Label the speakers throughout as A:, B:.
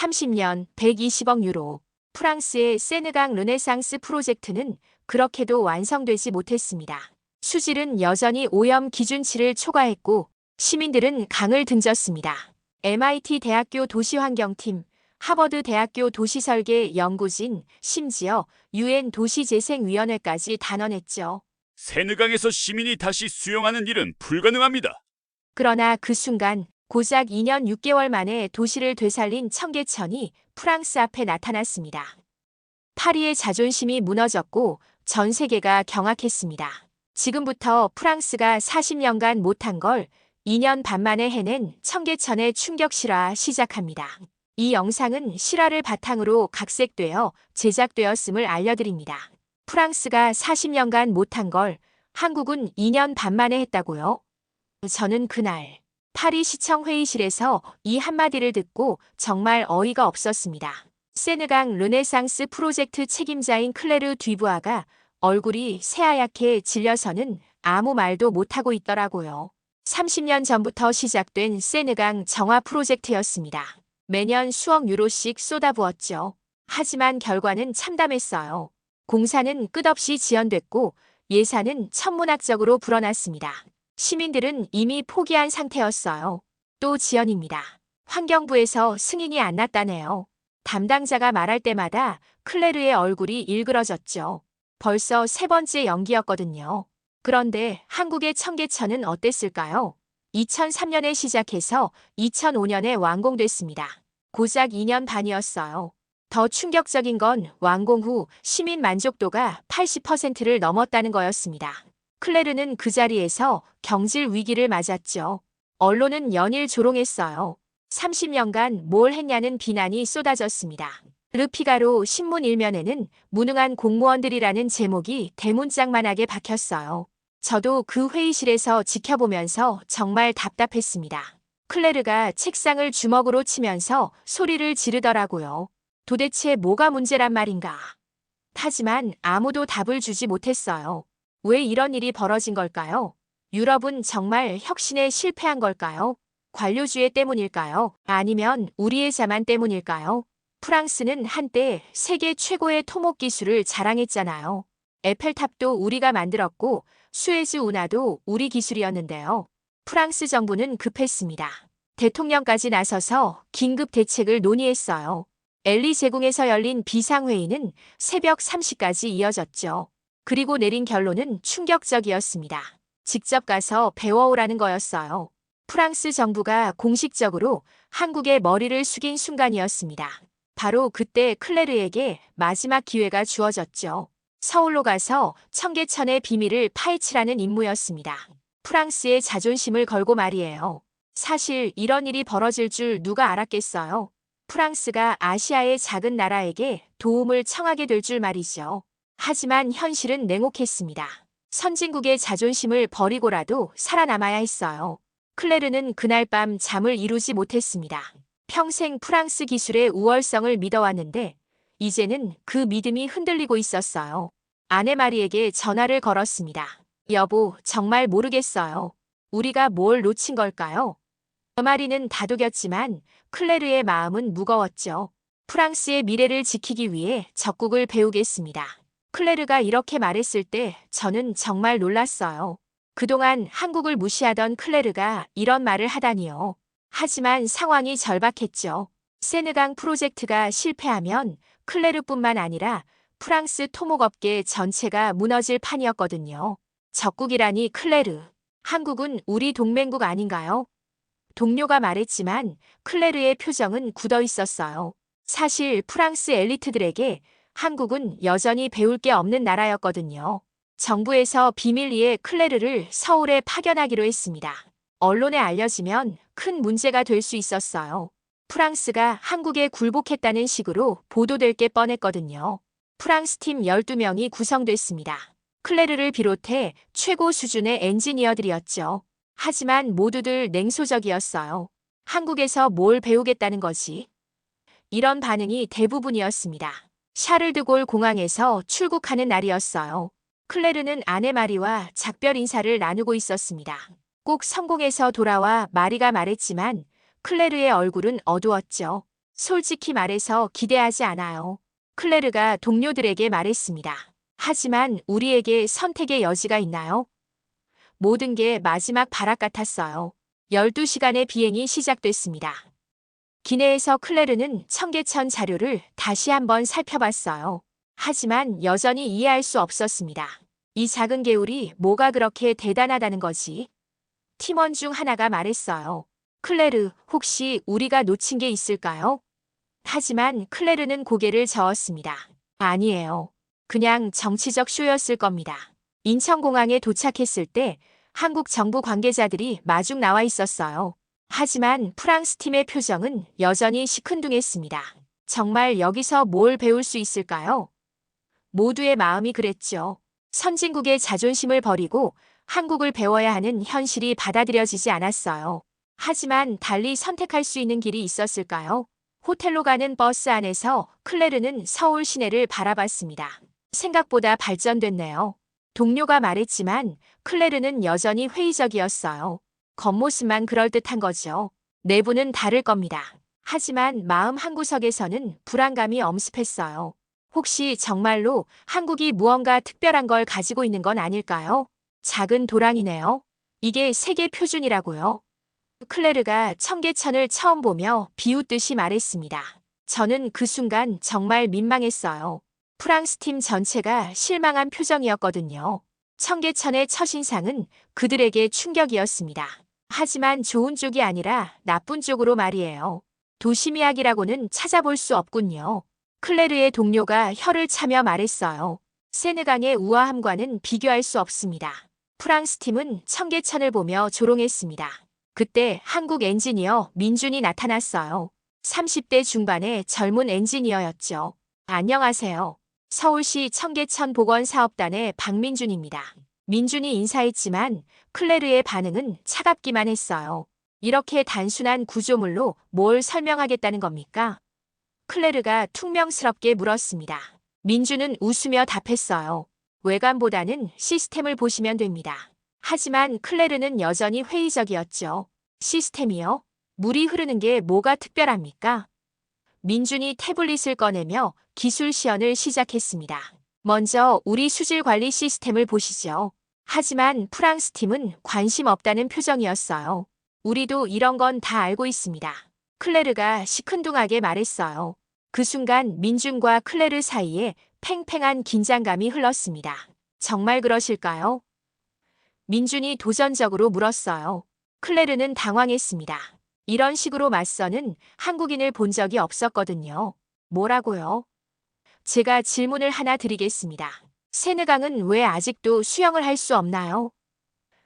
A: 30년 120억 유로. 프랑스의 세느강 르네상스 프로젝트는 그렇게도 완성되지 못했습니다. 수질은 여전히 오염 기준치를 초과했고 시민들은 강을 등졌습니다. MIT 대학교 도시환경팀, 하버드 대학교 도시설계 연구진, 심지어 UN 도시재생위원회까지 단언했죠.
B: 세느강에서 시민이 다시 수용하는 일은 불가능합니다.
A: 그러나 그 순간 고작 2년 6개월 만에 도시를 되살린 청계천이 프랑스 앞에 나타났습니다. 파리의 자존심이 무너졌고 전 세계가 경악했습니다. 지금부터 프랑스가 40년간 못한 걸 2년 반 만에 해낸 청계천의 충격 실화 시작합니다. 이 영상은 실화를 바탕으로 각색되어 제작되었음을 알려드립니다. 프랑스가 40년간 못한 걸 한국은 2년 반 만에 했다고요? 저는 그날 파리 시청 회의실에서 이 한마디를 듣고 정말 어이가 없었습니다. 세느강 르네상스 프로젝트 책임자인 클레르 듀부아가 얼굴이 새하얗게 질려서는 아무 말도 못하고 있더라고요. 30년 전부터 시작된 세느강 정화 프로젝트였습니다. 매년 수억 유로씩 쏟아부었죠. 하지만 결과는 참담했어요. 공사는 끝없이 지연됐고 예산은 천문학적으로 불어났습니다. 시민들은 이미 포기한 상태였어요. 또 지연입니다. 환경부에서 승인이 안 났다네요. 담당자가 말할 때마다 클레르의 얼굴이 일그러졌죠. 벌써 세 번째 연기였거든요. 그런데 한국의 청계천은 어땠을까요? 2003년에 시작해서 2005년에 완공됐습니다. 고작 2년 반이었어요. 더 충격적인 건 완공 후 시민 만족도가 80%를 넘었다는 거였습니다. 클레르는 그 자리에서 경질 위기를 맞았죠. 언론은 연일 조롱했어요. 30년간 뭘 했냐는 비난이 쏟아졌습니다. 르피가로 신문 일면에는 무능한 공무원들이라는 제목이 대문짝만하게 박혔어요. 저도 그 회의실에서 지켜보면서 정말 답답했습니다. 클레르가 책상을 주먹으로 치면서 소리를 지르더라고요. 도대체 뭐가 문제란 말인가? 하지만 아무도 답을 주지 못했어요. 왜 이런 일이 벌어진 걸까요? 유럽은 정말 혁신에 실패한 걸까요? 관료주의 때문일까요? 아니면 우리의 자만 때문일까요? 프랑스는 한때 세계 최고의 토목 기술을 자랑했잖아요. 에펠탑도 우리가 만들었고 수에즈 운하도 우리 기술이었는데요. 프랑스 정부는 급했습니다. 대통령까지 나서서 긴급 대책을 논의했어요. 엘리제궁에서 열린 비상회의는 새벽 3시까지 이어졌죠. 그리고 내린 결론은 충격적이었습니다. 직접 가서 배워오라는 거였어요. 프랑스 정부가 공식적으로 한국의 머리를 숙인 순간이었습니다. 바로 그때 클레르에게 마지막 기회가 주어졌죠. 서울로 가서 청계천의 비밀을 파헤치라는 임무였습니다. 프랑스의 자존심을 걸고 말이에요. 사실 이런 일이 벌어질 줄 누가 알았겠어요? 프랑스가 아시아의 작은 나라에게 도움을 청하게 될 줄 말이죠. 하지만 현실은 냉혹했습니다. 선진국의 자존심을 버리고라도 살아남아야 했어요. 클레르는 그날 밤 잠을 이루지 못했습니다. 평생 프랑스 기술의 우월성을 믿어왔는데 이제는 그 믿음이 흔들리고 있었어요. 아내 마리에게 전화를 걸었습니다. 여보, 정말 모르겠어요. 우리가 뭘 놓친 걸까요? 마리는 다독였지만 클레르의 마음은 무거웠죠. 프랑스의 미래를 지키기 위해 적국을 배우겠습니다. 클레르가 이렇게 말했을 때 저는 정말 놀랐어요. 그동안 한국을 무시하던 클레르가 이런 말을 하다니요. 하지만 상황이 절박했죠. 세느강 프로젝트가 실패하면 클레르뿐만 아니라 프랑스 토목업계 전체가 무너질 판이었거든요. 적국이라니 클레르. 한국은 우리 동맹국 아닌가요? 동료가 말했지만 클레르의 표정은 굳어 있었어요. 사실 프랑스 엘리트들에게 한국은 여전히 배울 게 없는 나라였거든요. 정부에서 비밀리에 클레르를 서울에 파견하기로 했습니다. 언론에 알려지면 큰 문제가 될 수 있었어요. 프랑스가 한국에 굴복했다는 식으로 보도될 게 뻔했거든요. 프랑스 팀 12명이 구성됐습니다. 클레르를 비롯해 최고 수준의 엔지니어들이었죠. 하지만 모두들 냉소적이었어요. 한국에서 뭘 배우겠다는 거지? 이런 반응이 대부분이었습니다. 샤를드골 공항에서 출국하는 날이었어요. 클레르는 아내 마리와 작별 인사를 나누고 있었습니다. 꼭 성공해서 돌아와 마리가 말했지만 클레르의 얼굴은 어두웠죠. 솔직히 말해서 기대하지 않아요. 클레르가 동료들에게 말했습니다. 하지만 우리에게 선택의 여지가 있나요? 모든 게 마지막 발악 같았어요. 12시간의 비행이 시작됐습니다. 기내에서 클레르는 청계천 자료를 다시 한번 살펴봤어요. 하지만 여전히 이해할 수 없었습니다. 이 작은 개울이 뭐가 그렇게 대단하다는 거지? 팀원 중 하나가 말했어요. 클레르, 혹시 우리가 놓친 게 있을까요? 하지만 클레르는 고개를 저었습니다. 아니에요. 그냥 정치적 쇼였을 겁니다. 인천공항에 도착했을 때 한국 정부 관계자들이 마중 나와 있었어요. 하지만 프랑스 팀의 표정은 여전히 시큰둥했습니다. 정말 여기서 뭘 배울 수 있을까요? 모두의 마음이 그랬죠. 선진국의 자존심을 버리고 한국을 배워야 하는 현실이 받아들여지지 않았어요. 하지만 달리 선택할 수 있는 길이 있었을까요? 호텔로 가는 버스 안에서 클레르는 서울 시내를 바라봤습니다. 생각보다 발전됐네요. 동료가 말했지만 클레르는 여전히 회의적이었어요. 겉모습만 그럴듯한 거죠. 내부는 다를 겁니다. 하지만 마음 한구석에서는 불안감이 엄습했어요. 혹시 정말로 한국이 무언가 특별한 걸 가지고 있는 건 아닐까요? 작은 도랑이네요. 이게 세계 표준이라고요. 클레르가 청계천을 처음 보며 비웃듯이 말했습니다. 저는 그 순간 정말 민망했어요. 프랑스 팀 전체가 실망한 표정이었거든요. 청계천의 첫인상은 그들에게 충격이었습니다. 하지만 좋은 쪽이 아니라 나쁜 쪽으로 말이에요. 도심이야기라고는 찾아볼 수 없군요. 클레르의 동료가 혀를 차며 말했어요. 세느강의 우아함과는 비교할 수 없습니다. 프랑스 팀은 청계천을 보며 조롱했습니다. 그때 한국 엔지니어 민준이 나타났어요. 30대 중반의 젊은 엔지니어였죠. 안녕하세요. 서울시 청계천 보건사업단의 박민준입니다. 민준이 인사했지만 클레르의 반응은 차갑기만 했어요. 이렇게 단순한 구조물로 뭘 설명하겠다는 겁니까? 클레르가 퉁명스럽게 물었습니다. 민준은 웃으며 답했어요. 외관보다는 시스템을 보시면 됩니다. 하지만 클레르는 여전히 회의적이었죠. 시스템이요? 물이 흐르는 게 뭐가 특별합니까? 민준이 태블릿을 꺼내며 기술 시연을 시작했습니다. 먼저 우리 수질 관리 시스템을 보시죠. 하지만 프랑스 팀은 관심 없다는 표정이었어요. 우리도 이런 건 다 알고 있습니다. 클레르가 시큰둥하게 말했어요. 그 순간 민준과 클레르 사이에 팽팽한 긴장감이 흘렀습니다. 정말 그러실까요? 민준이 도전적으로 물었어요. 클레르는 당황했습니다. 이런 식으로 맞서는 한국인을 본 적이 없었거든요. 뭐라고요? 제가 질문을 하나 드리겠습니다. 세느강은 왜 아직도 수영을 할 수 없나요?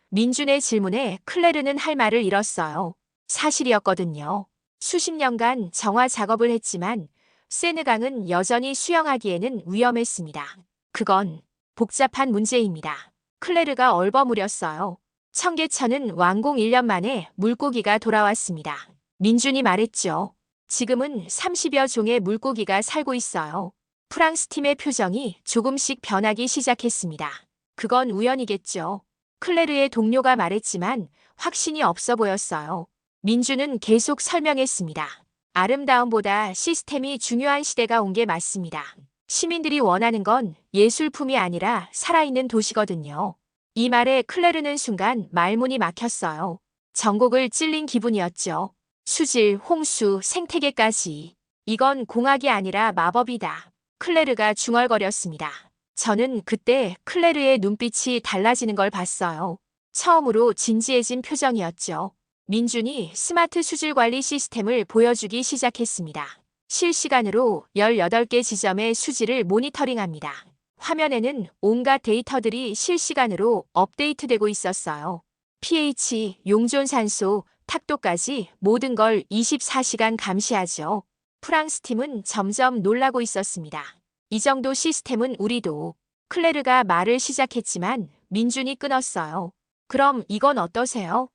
A: 민준의 질문에 클레르는 할 말을 잃었어요. 사실이었거든요. 수십 년간 정화 작업을 했지만 세느강은 여전히 수영하기에는 위험했습니다. 그건 복잡한 문제입니다. 클레르가 얼버무렸어요. 청계천은 완공 1년 만에 물고기가 돌아왔습니다. 민준이 말했죠. 지금은 30여 종의 물고기가 살고 있어요. 프랑스 팀의 표정이 조금씩 변하기 시작했습니다. 그건 우연이겠죠. 클레르의 동료가 말했지만 확신이 없어 보였어요. 민준은 계속 설명했습니다. 아름다움보다 시스템이 중요한 시대가 온 게 맞습니다. 시민들이 원하는 건 예술품이 아니라 살아있는 도시거든요. 이 말에 클레르는 순간 말문이 막혔어요. 전곡을 찔린 기분이었죠. 수질, 홍수, 생태계까지. 이건 공학이 아니라 마법이다. 클레르가 중얼거렸습니다. 저는 그때 클레르의 눈빛이 달라지는 걸 봤어요. 처음으로 진지해진 표정이었죠. 민준이 스마트 수질 관리 시스템을 보여주기 시작했습니다. 실시간으로 18개 지점의 수질을 모니터링합니다. 화면에는 온갖 데이터들이 실시간으로 업데이트되고 있었어요. pH, 용존산소, 탁도까지 모든 걸 24시간 감시하죠. 프랑스 팀은 점점 놀라고 있었습니다. 이 정도 시스템은 우리도. 클레르가 말을 시작했지만 민준이 끊었어요. 그럼 이건 어떠세요?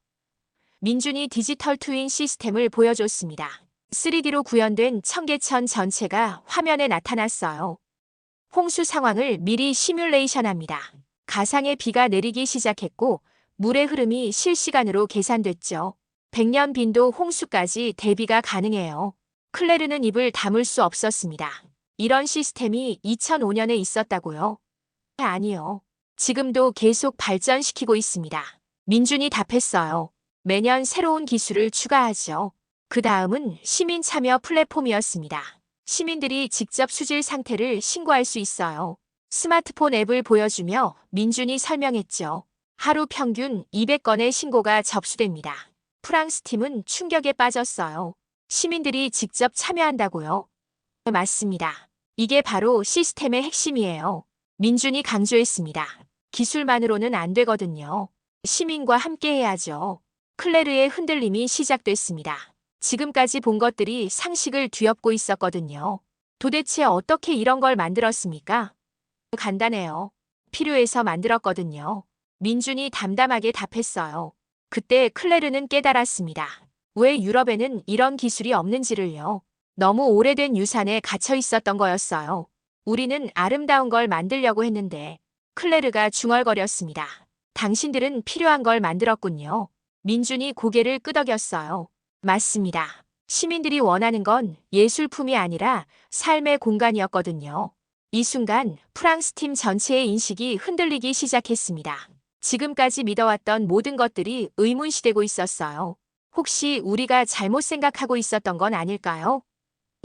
A: 민준이 디지털 트윈 시스템을 보여줬습니다. 3D로 구현된 청계천 전체가 화면에 나타났어요. 홍수 상황을 미리 시뮬레이션합니다. 가상의 비가 내리기 시작했고 물의 흐름이 실시간으로 계산됐죠. 100년 빈도 홍수까지 대비가 가능해요. 클레르는 입을 다물 수 없었습니다. 이런 시스템이 2005년에 있었다고요? 아니요. 지금도 계속 발전시키고 있습니다. 민준이 답했어요. 매년 새로운 기술을 추가하죠. 그 다음은 시민 참여 플랫폼이었습니다. 시민들이 직접 수질 상태를 신고할 수 있어요. 스마트폰 앱을 보여주며 민준이 설명했죠. 하루 평균 200건의 신고가 접수됩니다. 프랑스 팀은 충격에 빠졌어요. 시민들이 직접 참여한다고요? 맞습니다. 이게 바로 시스템의 핵심이에요. 민준이 강조했습니다. 기술만으로는 안 되거든요. 시민과 함께 해야죠. 클레르의 흔들림이 시작됐습니다. 지금까지 본 것들이 상식을 뒤엎고 있었거든요. 도대체 어떻게 이런 걸 만들었습니까? 간단해요. 필요해서 만들었거든요. 민준이 담담하게 답했어요. 그때 클레르는 깨달았습니다. 왜 유럽에는 이런 기술이 없는지를요. 너무 오래된 유산에 갇혀 있었던 거였어요. 우리는 아름다운 걸 만들려고 했는데 클레르가 중얼거렸습니다. 당신들은 필요한 걸 만들었군요. 민준이 고개를 끄덕였어요. 맞습니다. 시민들이 원하는 건 예술품이 아니라 삶의 공간이었거든요. 이 순간 프랑스 팀 전체의 인식이 흔들리기 시작했습니다. 지금까지 믿어왔던 모든 것들이 의문시되고 있었어요. 혹시 우리가 잘못 생각하고 있었던 건 아닐까요?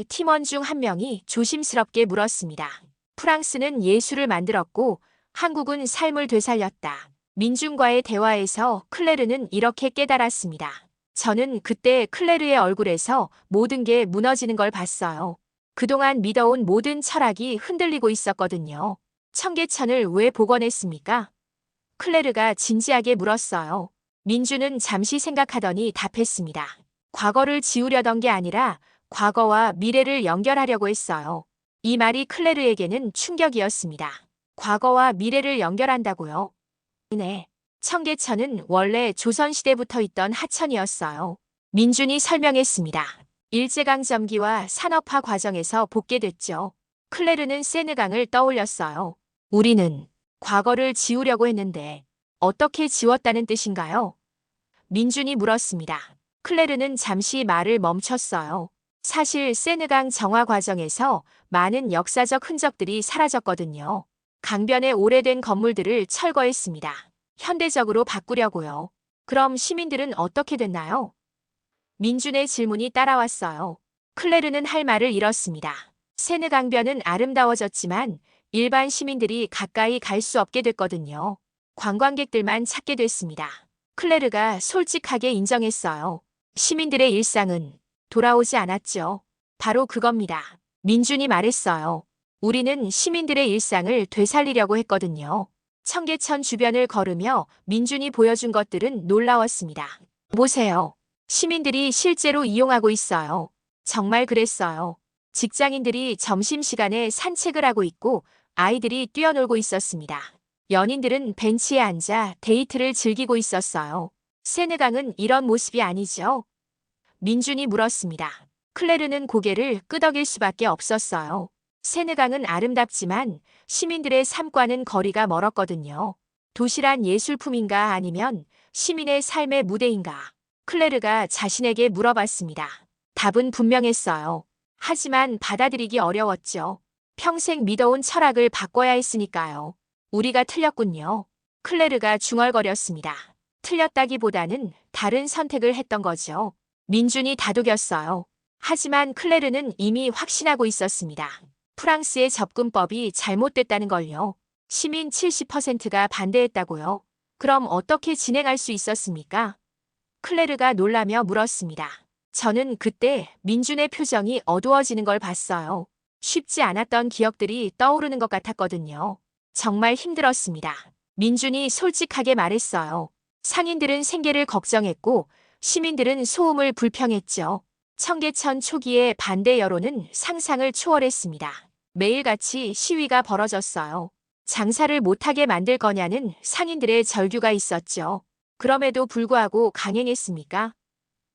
A: 팀원 중 한 명이 조심스럽게 물었습니다. 프랑스는 예술을 만들었고 한국은 삶을 되살렸다. 민중과의 대화에서 클레르는 이렇게 깨달았습니다. 저는 그때 클레르의 얼굴에서 모든 게 무너지는 걸 봤어요. 그동안 믿어온 모든 철학이 흔들리고 있었거든요. 청계천을 왜 복원했습니까? 클레르가 진지하게 물었어요. 민주는 잠시 생각하더니 답했습니다. 과거를 지우려던 게 아니라 과거와 미래를 연결하려고 했어요. 이 말이 클레르에게는 충격이었습니다. 과거와 미래를 연결한다고요? 네. 청계천은 원래 조선시대부터 있던 하천이었어요. 민준이 설명했습니다. 일제강점기와 산업화 과정에서 복개됐죠. 클레르는 세느강을 떠올렸어요. 우리는 과거를 지우려고 했는데 어떻게 지웠다는 뜻인가요? 민준이 물었습니다. 클레르는 잠시 말을 멈췄어요. 사실 세느강 정화 과정에서 많은 역사적 흔적들이 사라졌거든요. 강변의 오래된 건물들을 철거했습니다. 현대적으로 바꾸려고요. 그럼 시민들은 어떻게 됐나요? 민준의 질문이 따라왔어요. 클레르는 할 말을 잃었습니다. 세느강변은 아름다워졌지만 일반 시민들이 가까이 갈 수 없게 됐거든요. 관광객들만 찾게 됐습니다. 클레르가 솔직하게 인정했어요. 시민들의 일상은 돌아오지 않았죠. 바로 그겁니다. 민준이 말했어요. 우리는 시민들의 일상을 되살리려고 했거든요. 청계천 주변을 걸으며 민준이 보여준 것들은 놀라웠습니다. 보세요. 시민들이 실제로 이용하고 있어요. 정말 그랬어요. 직장인들이 점심시간에 산책을 하고 있고 아이들이 뛰어놀고 있었습니다. 연인들은 벤치에 앉아 데이트를 즐기고 있었어요. 세느강은 이런 모습이 아니죠? 민준이 물었습니다. 클레르는 고개를 끄덕일 수밖에 없었어요. 세느강은 아름답지만 시민들의 삶과는 거리가 멀었거든요. 도시란 예술품인가 아니면 시민의 삶의 무대인가? 클레르가 자신에게 물어봤습니다. 답은 분명했어요. 하지만 받아들이기 어려웠죠. 평생 믿어온 철학을 바꿔야 했으니까요. 우리가 틀렸군요. 클레르가 중얼거렸습니다. 틀렸다기보다는 다른 선택을 했던 거죠. 민준이 다독였어요. 하지만 클레르는 이미 확신하고 있었습니다. 프랑스의 접근법이 잘못됐다는 걸요. 시민 70%가 반대했다고요. 그럼 어떻게 진행할 수 있었습니까? 클레르가 놀라며 물었습니다. 저는 그때 민준의 표정이 어두워지는 걸 봤어요. 쉽지 않았던 기억들이 떠오르는 것 같았거든요. 정말 힘들었습니다. 민준이 솔직하게 말했어요. 상인들은 생계를 걱정했고 시민들은 소음을 불평했죠. 청계천 초기의 반대 여론은 상상을 초월했습니다. 매일같이 시위가 벌어졌어요. 장사를 못하게 만들 거냐는 상인들의 절규가 있었죠. 그럼에도 불구하고 강행했습니까?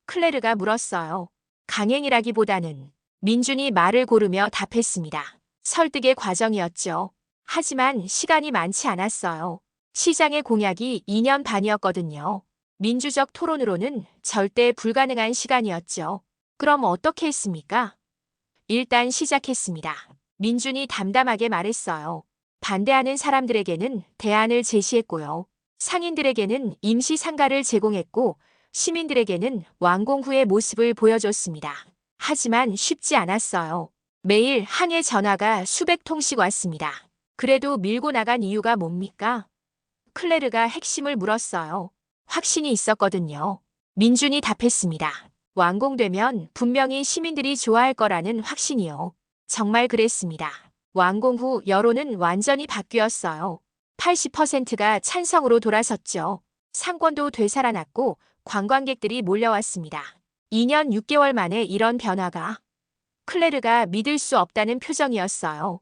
A: 클레르가 물었어요. 강행이라기보다는 민준이 말을 고르며 답했습니다. 설득의 과정이었죠. 하지만 시간이 많지 않았어요. 시장의 공약이 2년 반이었거든요. 민주적 토론으로는 절대 불가능한 시간이었죠. 그럼 어떻게 했습니까? 일단 시작했습니다. 민준이 담담하게 말했어요. 반대하는 사람들에게는 대안을 제시했고요. 상인들에게는 임시 상가를 제공했고 시민들에게는 완공 후의 모습을 보여줬습니다. 하지만 쉽지 않았어요. 매일 항해 전화가 수백 통씩 왔습니다. 그래도 밀고 나간 이유가 뭡니까? 클레르가 핵심을 물었어요. 확신이 있었거든요. 민준이 답했습니다. 완공되면 분명히 시민들이 좋아할 거라는 확신이요. 정말 그랬습니다. 완공 후 여론은 완전히 바뀌었어요. 80%가 찬성으로 돌아섰죠. 상권도 되살아났고 관광객들이 몰려왔습니다. 2년 6개월 만에 이런 변화가 클레르가 믿을 수 없다는 표정이었어요.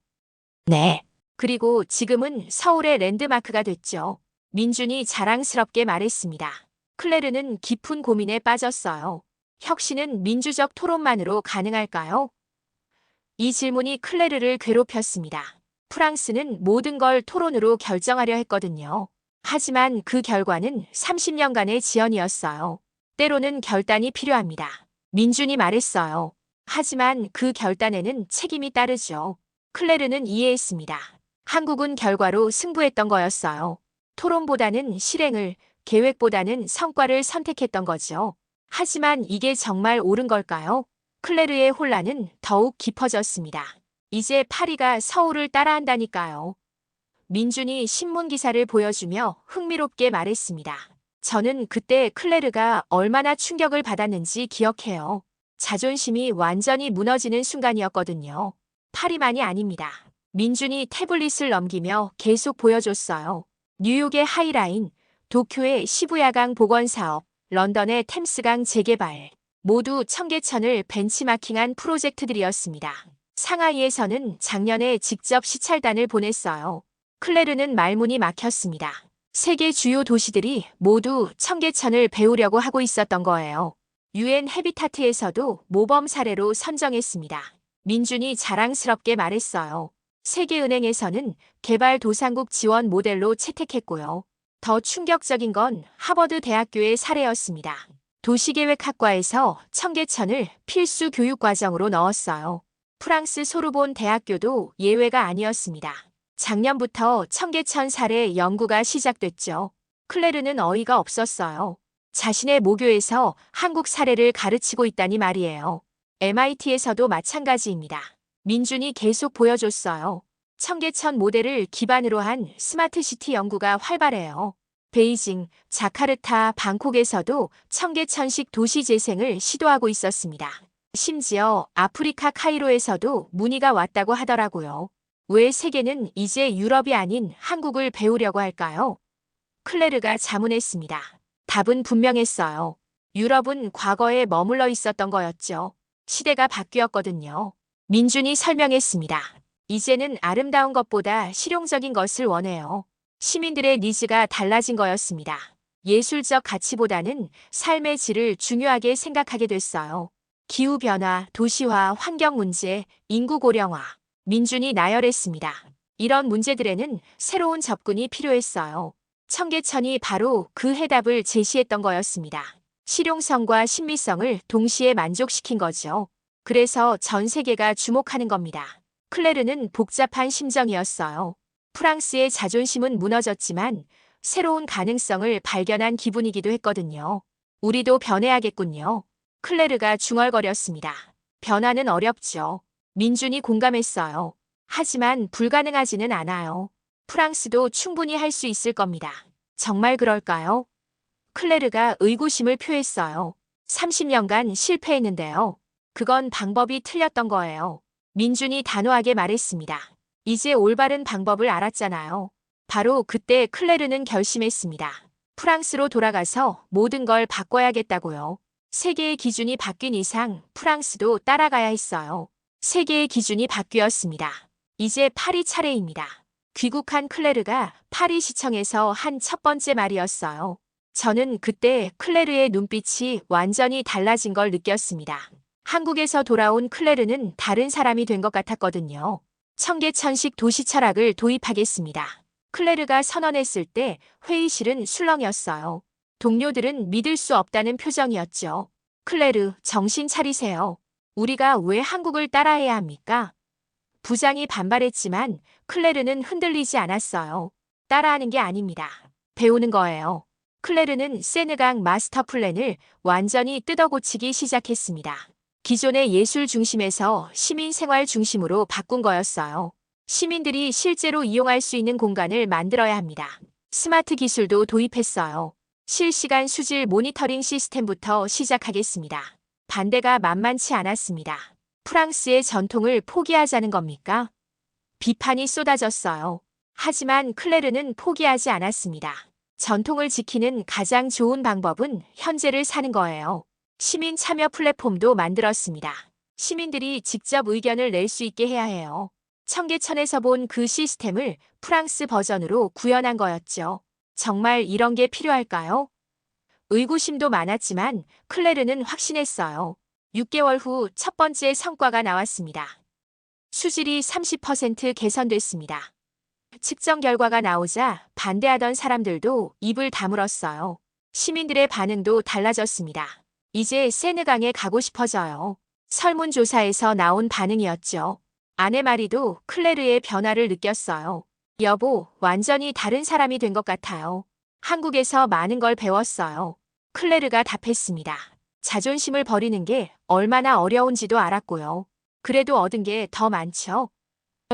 A: 네. 그리고 지금은 서울의 랜드마크가 됐죠. 민준이 자랑스럽게 말했습니다. 클레르는 깊은 고민에 빠졌어요. 혁신은 민주적 토론만으로 가능할까요? 이 질문이 클레르를 괴롭혔습니다. 프랑스는 모든 걸 토론으로 결정하려 했거든요. 하지만 그 결과는 30년간의 지연이었어요. 때로는 결단이 필요합니다. 민준이 말했어요. 하지만 그 결단에는 책임이 따르죠. 클레르는 이해했습니다. 한국은 결과로 승부했던 거였어요. 토론보다는 실행을, 계획보다는 성과를 선택했던 거죠. 하지만 이게 정말 옳은 걸까요? 클레르의 혼란은 더욱 깊어졌습니다. 이제 파리가 서울을 따라한다니까요. 민준이 신문 기사를 보여주며 흥미롭게 말했습니다. 저는 그때 클레르가 얼마나 충격을 받았는지 기억해요. 자존심이 완전히 무너지는 순간이었거든요. 파리만이 아닙니다. 민준이 태블릿을 넘기며 계속 보여줬어요. 뉴욕의 하이라인, 도쿄의 시부야강 복원사업, 런던의 템스강 재개발. 모두 청계천을 벤치마킹한 프로젝트들이었습니다. 상하이에서는 작년에 직접 시찰단을 보냈어요. 클레르는 말문이 막혔습니다. 세계 주요 도시들이 모두 청계천을 배우려고 하고 있었던 거예요. UN 헤비타트에서도 모범 사례로 선정했습니다. 민준이 자랑스럽게 말했어요. 세계은행에서는 개발도상국 지원 모델로 채택했고요. 더 충격적인 건 하버드 대학교의 사례였습니다. 도시계획학과에서 청계천을 필수 교육과정으로 넣었어요. 프랑스 소르본 대학교도 예외가 아니었습니다. 작년부터 청계천 사례 연구가 시작됐죠. 클레르는 어이가 없었어요. 자신의 모교에서 한국 사례를 가르치고 있다니 말이에요. MIT에서도 마찬가지입니다. 민준이 계속 보여줬어요. 청계천 모델을 기반으로 한 스마트시티 연구가 활발해요. 베이징, 자카르타, 방콕에서도 청계천식 도시 재생을 시도하고 있었습니다. 심지어 아프리카 카이로에서도 문의가 왔다고 하더라고요. 왜 세계는 이제 유럽이 아닌 한국을 배우려고 할까요? 클레르가 자문했습니다. 답은 분명했어요. 유럽은 과거에 머물러 있었던 거였죠. 시대가 바뀌었거든요. 민준이 설명했습니다. 이제는 아름다운 것보다 실용적인 것을 원해요. 시민들의 니즈가 달라진 거였습니다. 예술적 가치보다는 삶의 질을 중요하게 생각하게 됐어요. 기후변화, 도시화, 환경 문제, 인구 고령화. 민준이 나열했습니다. 이런 문제들에는 새로운 접근이 필요했어요. 청계천이 바로 그 해답을 제시했던 거였습니다. 실용성과 신미성을 동시에 만족시킨 거죠. 그래서 전 세계가 주목하는 겁니다. 클레르는 복잡한 심정이었어요. 프랑스의 자존심은 무너졌지만 새로운 가능성을 발견한 기분이기도 했거든요. 우리도 변해야겠군요. 클레르가 중얼거렸습니다. 변화는 어렵죠. 민준이 공감했어요. 하지만 불가능하지는 않아요. 프랑스도 충분히 할 수 있을 겁니다. 정말 그럴까요? 클레르가 의구심을 표했어요. 30년간 실패했는데요. 그건 방법이 틀렸던 거예요. 민준이 단호하게 말했습니다. 이제 올바른 방법을 알았잖아요. 바로 그때 클레르는 결심했습니다. 프랑스로 돌아가서 모든 걸 바꿔야겠다고요. 세계의 기준이 바뀐 이상 프랑스도 따라가야 했어요. 세계의 기준이 바뀌었습니다. 이제 파리 차례입니다. 귀국한 클레르가 파리 시청에서 한 첫 번째 말이었어요. 저는 그때 클레르의 눈빛이 완전히 달라진 걸 느꼈습니다. 한국에서 돌아온 클레르는 다른 사람이 된 것 같았거든요. 청계천식 도시 철학을 도입하겠습니다. 클레르가 선언했을 때 회의실은 술렁였어요. 동료들은 믿을 수 없다는 표정이었죠. 클레르, 정신 차리세요. 우리가 왜 한국을 따라해야 합니까? 부장이 반발했지만 클레르는 흔들리지 않았어요. 따라하는 게 아닙니다. 배우는 거예요. 클레르는 세느강 마스터 플랜을 완전히 뜯어고치기 시작했습니다. 기존의 예술 중심에서 시민 생활 중심으로 바꾼 거였어요. 시민들이 실제로 이용할 수 있는 공간을 만들어야 합니다. 스마트 기술도 도입했어요. 실시간 수질 모니터링 시스템부터 시작하겠습니다. 반대가 만만치 않았습니다. 프랑스의 전통을 포기하자는 겁니까? 비판이 쏟아졌어요. 하지만 클레르는 포기하지 않았습니다. 전통을 지키는 가장 좋은 방법은 현재를 사는 거예요. 시민 참여 플랫폼도 만들었습니다. 시민들이 직접 의견을 낼 수 있게 해야 해요. 청계천에서 본 그 시스템을 프랑스 버전으로 구현한 거였죠. 정말 이런 게 필요할까요? 의구심도 많았지만 클레르는 확신했어요. 6개월 후 첫 번째 성과가 나왔습니다. 수질이 30% 개선됐습니다. 측정 결과가 나오자 반대하던 사람들도 입을 다물었어요. 시민들의 반응도 달라졌습니다. 이제 세느강에 가고 싶어져요. 설문조사에서 나온 반응이었죠. 아내 마리도 클레르의 변화를 느꼈어요. 여보, 완전히 다른 사람이 된 것 같아요. 한국에서 많은 걸 배웠어요. 클레르가 답했습니다. 자존심을 버리는 게 얼마나 어려운지도 알았고요. 그래도 얻은 게 더 많죠?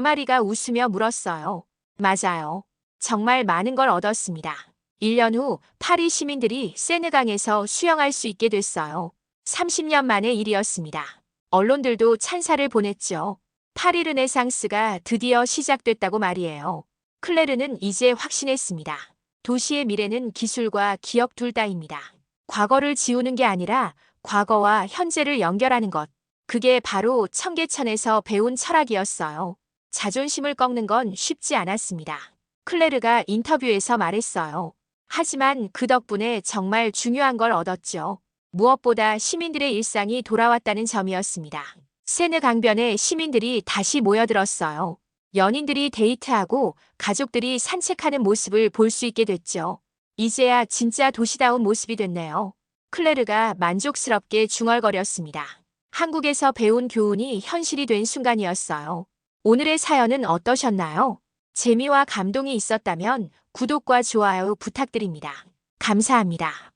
A: 마리가 웃으며 물었어요. 맞아요. 정말 많은 걸 얻었습니다. 1년 후 파리 시민들이 세느강에서 수영할 수 있게 됐어요. 30년 만의 일이었습니다. 언론들도 찬사를 보냈죠. 파리 르네상스가 드디어 시작됐다고 말이에요. 클레르는 이제 확신했습니다. 도시의 미래는 기술과 기업 둘 다입니다. 과거를 지우는 게 아니라 과거와 현재를 연결하는 것. 그게 바로 청계천에서 배운 철학이었어요. 자존심을 꺾는 건 쉽지 않았습니다. 클레르가 인터뷰에서 말했어요. 하지만 그 덕분에 정말 중요한 걸 얻었죠. 무엇보다 시민들의 일상이 돌아왔다는 점이었습니다. 세느 강변에 시민들이 다시 모여들었어요. 연인들이 데이트하고 가족들이 산책하는 모습을 볼 수 있게 됐죠. 이제야 진짜 도시다운 모습이 됐네요. 클레르가 만족스럽게 중얼거렸습니다. 한국에서 배운 교훈이 현실이 된 순간이었어요. 오늘의 사연은 어떠셨나요? 재미와 감동이 있었다면 구독과 좋아요 부탁드립니다. 감사합니다.